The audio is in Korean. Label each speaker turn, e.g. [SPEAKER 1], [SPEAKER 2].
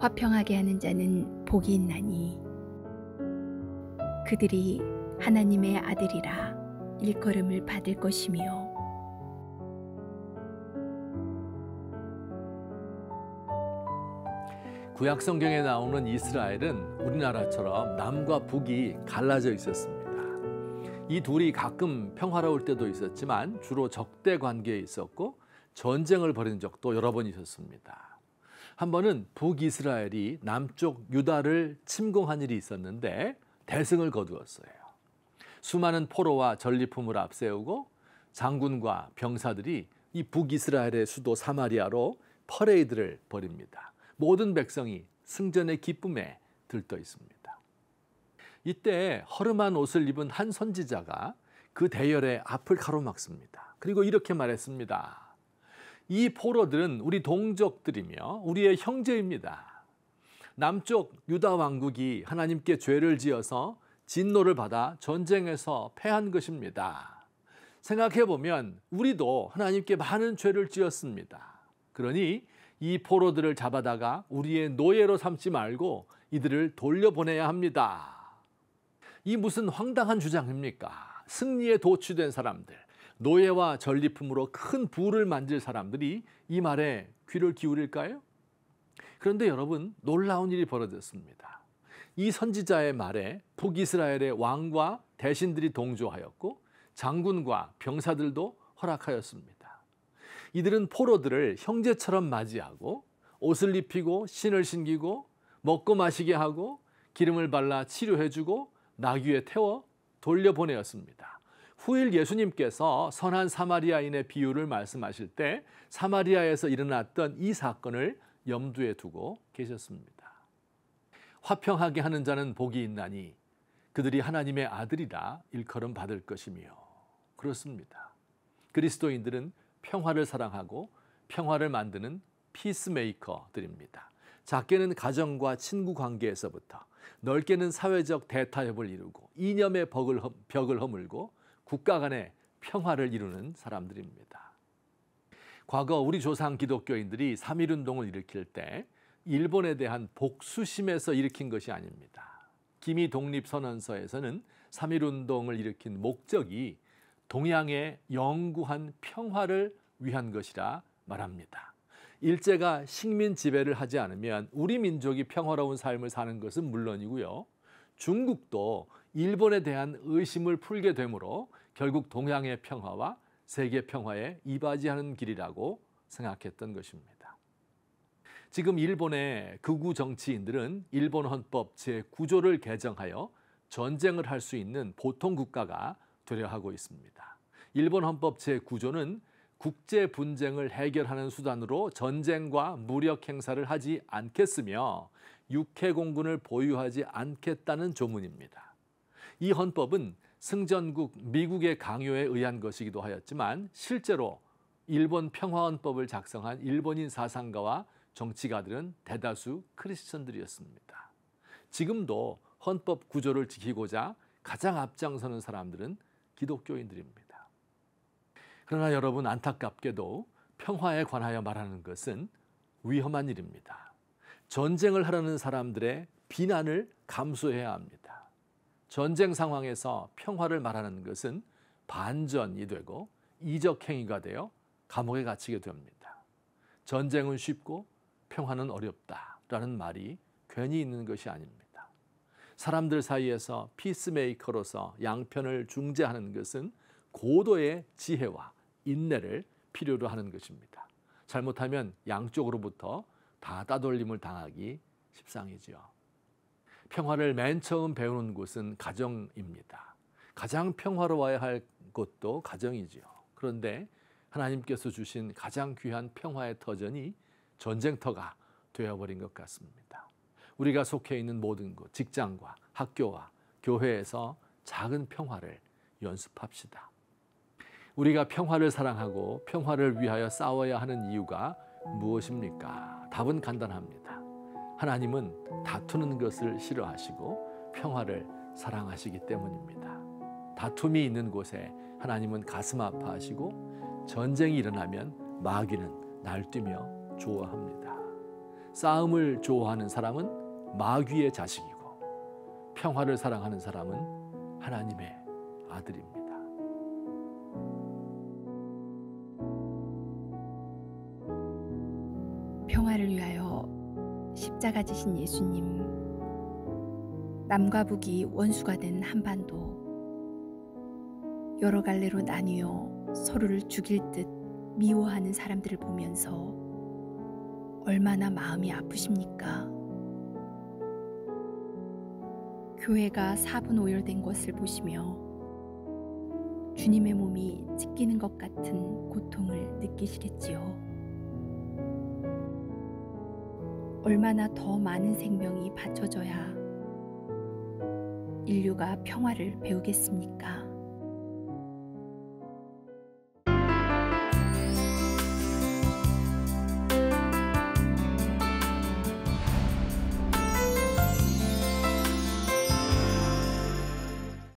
[SPEAKER 1] 화평하게 하는 자는 복이 있나니 그들이 하나님의 아들이라 일컬음을 받을 것이며
[SPEAKER 2] 구약 성경에 나오는 이스라엘은 우리나라처럼 남과 북이 갈라져 있었습니다. 이 둘이 가끔 평화로울 때도 있었지만 주로 적대 관계에 있었고 전쟁을 벌인 적도 여러 번 있었습니다. 한 번은 북이스라엘이 남쪽 유다를 침공한 일이 있었는데 대승을 거두었어요. 수많은 포로와 전리품을 앞세우고 장군과 병사들이 이 북이스라엘의 수도 사마리아로 퍼레이드를 벌입니다. 모든 백성이 승전의 기쁨에 들떠 있습니다. 이때 허름한 옷을 입은 한 선지자가 그 대열의 앞을 가로막습니다. 그리고 이렇게 말했습니다. 이 포로들은 우리 동족들이며 우리의 형제입니다. 남쪽 유다 왕국이 하나님께 죄를 지어서 진노를 받아 전쟁에서 패한 것입니다. 생각해보면 우리도 하나님께 많은 죄를 지었습니다. 그러니 이 포로들을 잡아다가 우리의 노예로 삼지 말고 이들을 돌려보내야 합니다. 이 무슨 황당한 주장입니까? 승리에 도취된 사람들, 노예와 전리품으로 큰 부를 만질 사람들이 이 말에 귀를 기울일까요? 그런데 여러분, 놀라운 일이 벌어졌습니다. 이 선지자의 말에 북이스라엘의 왕과 대신들이 동조하였고 장군과 병사들도 허락하였습니다. 이들은 포로들을 형제처럼 맞이하고 옷을 입히고 신을 신기고 먹고 마시게 하고 기름을 발라 치료해주고 나귀에 태워 돌려보내었습니다. 후일 예수님께서 선한 사마리아인의 비유를 말씀하실 때 사마리아에서 일어났던 이 사건을 염두에 두고 계셨습니다. 화평하게 하는 자는 복이 있나니 그들이 하나님의 아들이라 일컬음 받을 것이며. 그렇습니다. 그리스도인들은 평화를 사랑하고 평화를 만드는 피스메이커들입니다. 작게는 가정과 친구 관계에서부터 넓게는 사회적 대타협을 이루고 이념의 벽을 허물고 국가 간의 평화를 이루는 사람들입니다. 과거 우리 조상 기독교인들이 3.1운동을 일으킬 때 일본에 대한 복수심에서 일으킨 것이 아닙니다. 기미 독립선언서에서는 3.1운동을 일으킨 목적이 동양의 영구한 평화를 위한 것이라 말합니다. 일제가 식민 지배를 하지 않으면 우리 민족이 평화로운 삶을 사는 것은 물론이고요. 중국도 일본에 대한 의심을 풀게 되므로 결국 동양의 평화와 세계 평화에 이바지하는 길이라고 생각했던 것입니다. 지금 일본의 극우 정치인들은 일본 헌법 제9조를 개정하여 전쟁을 할 수 있는 보통 국가가 되려 하고 있습니다. 일본 헌법 제9조는 국제 분쟁을 해결하는 수단으로 전쟁과 무력 행사를 하지 않겠으며 육해 공군을 보유하지 않겠다는 조문입니다. 이 헌법은 승전국 미국의 강요에 의한 것이기도 하였지만 실제로 일본 평화헌법을 작성한 일본인 사상가와 정치가들은 대다수 크리스천들이었습니다. 지금도 헌법 구조를 지키고자 가장 앞장서는 사람들은 기독교인들입니다. 그러나 여러분, 안타깝게도 평화에 관하여 말하는 것은 위험한 일입니다. 전쟁을 하려는 사람들의 비난을 감수해야 합니다. 전쟁 상황에서 평화를 말하는 것은 반전이 되고 이적 행위가 되어 감옥에 갇히게 됩니다. 전쟁은 쉽고 평화는 어렵다라는 말이 괜히 있는 것이 아닙니다. 사람들 사이에서 피스메이커로서 양편을 중재하는 것은 고도의 지혜와 인내를 필요로 하는 것입니다. 잘못하면 양쪽으로부터 다 따돌림을 당하기 십상이지요. 평화를 맨 처음 배우는 곳은 가정입니다. 가장 평화로워야 할 곳도 가정이지요. 그런데 하나님께서 주신 가장 귀한 평화의 터전이 전쟁터가 되어버린 것 같습니다. 우리가 속해 있는 모든 곳, 직장과 학교와 교회에서 작은 평화를 연습합시다. 우리가 평화를 사랑하고 평화를 위하여 싸워야 하는 이유가 무엇입니까? 답은 간단합니다. 하나님은 다투는 것을 싫어하시고 평화를 사랑하시기 때문입니다. 다툼이 있는 곳에 하나님은 가슴 아파하시고 전쟁이 일어나면 마귀는 날뛰며 좋아합니다. 싸움을 좋아하는 사람은 마귀의 자식이고 평화를 사랑하는 사람은 하나님의 아들입니다.
[SPEAKER 1] 평화를 위하여 십자가 지신 예수님, 남과 북이 원수가 된 한반도, 여러 갈래로 나뉘어 서로를 죽일 듯 미워하는 사람들을 보면서 얼마나 마음이 아프십니까? 교회가 사분오열된 것을 보시며 주님의 몸이 찢기는 것 같은 고통을 느끼시겠지요. 얼마나 더 많은 생명이 바쳐져야 인류가 평화를 배우겠습니까?